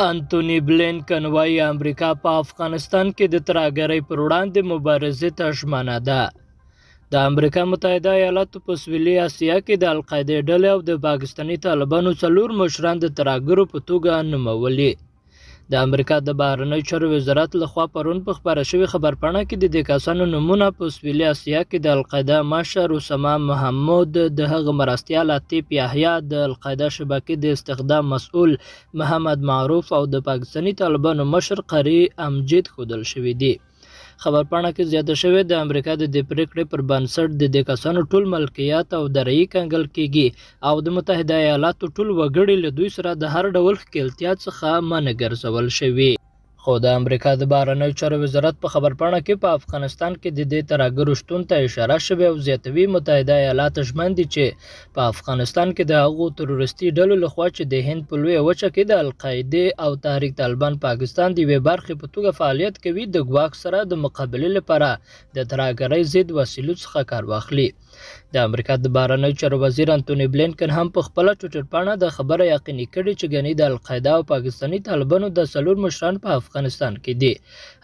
انتوني بلینکن وایي امریکا په افغانستان کې د ترهګرۍ پر وړاندې مبارزې ته ژمنه ده. د امریکا متحده ایالاتو په سویلي اسیا کې د القاعدې ډلې او د پاکستاني طالبانو څلور مشران د ترهګرو په توګه نومولي. د امریکا د بهرنیو چارو وزارت لخوا پرون په خپاره شوې خبرپاڼه کې د دې کسانو نومونه په سویلي اسیا کې د القاعده مشر اسامه محمود، د هغه مرستیال عتیق یحیی، د القاعده شبکې د استخدام مسؤل محمد معروف او د پاکستاني طالبانو مشر قري امجد ښودل شوي دي. خبرپاڼه کې زیاته شوې د امریکا د دې پریکړې پر بنسټ د دې کسانو ټول ملکیت او درایي کنګل کیږي او د متحده ایالاتو ټول وګړي له دوی سره د هر ډول ښکیلتیا څخه منع ګرځول شوي. خو د امریکا د بهرنیو چارو وزارت په خبرپاڼه کې په افغانستان کې د دې ترهګرو شتون ته اشاره شوې او زیاتوي متحده ایالات ژمن دي چې په افغانستان کې د هغو تروریستي ډلو لخوا چې د هند په لویه وچه کې د القاعدې او تحریک طالبان پاکستان د یوې برخې په توګه فعالیت کوي، د ګواښ سره د مقابلې لپاره د ترهګرۍ ضد وسیلو څخه کار واخلي. د امریکا د بهرنیو چارو وزیر انتوني بلینکن هم په خپله ټویټر پاڼه د خبره یقیني کړې چې ګنې د القاعده او پاکستاني طالبانو د څلور مشران په افغانستان کې دي.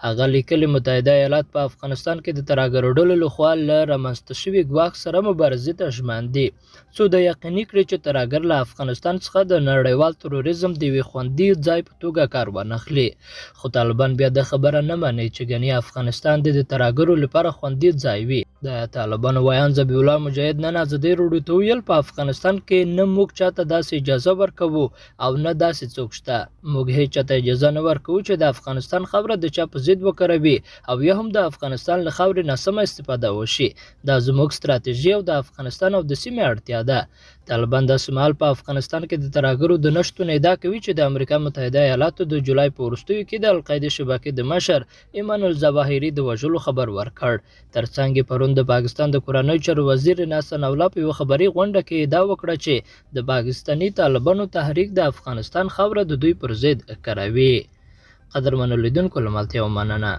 هغه لیکلي متحده ایالات په افغانستان کې د ترهګرو ډلو لخوا له رامنځته شوي ګواښ سره مبارزې ته ژمن دي څو د یقیني کړي چې ترهګر له افغانستان څخه د نړیوال تروریزم د یوې خوندي ځای په توګه کار وانخلي. خو طالبان بیا د خبره نه مني چې ګنې افغانستان د ترهګرو لپاره خوندي ځای وي. د طالبانو ویان ذبیح الله مجاهد نن ازادي راډیو ته ویل په افغانستان کې نه موږ چاته داسې اجازه ورکوو او نه داسې څوک شته. موږ هیڅ چاته اجازه نه ورکوو چې د افغانستان خاوره د چا په ضد وکاروي او یا هم د افغانستان له خاورې ناسمه استفاده وشي. دا زموږ ستراتیژي او د افغانستان او د سیمې اړتیا ده. طالبان داسې مهال په افغانستان کې د ترهګرو د نشتون ادعا کوي چې د امریکا متحده ایالاتو د جولای په وروستیو کې د القاعدې شبکې د مشر ایمان الظواهري د وژلو خبر ورکړ. ترڅنګ یې پرون د پاکستان د کورنیو چارو وزیر ناصر الله په یوه خبري غونډه کې ادعا وکړه چې د پاکستاني طالبانو تحریک د افغانستان خاوره د دوی پر ضد کاروي. قدرمنو لیدونکو له ملتیا ومننه.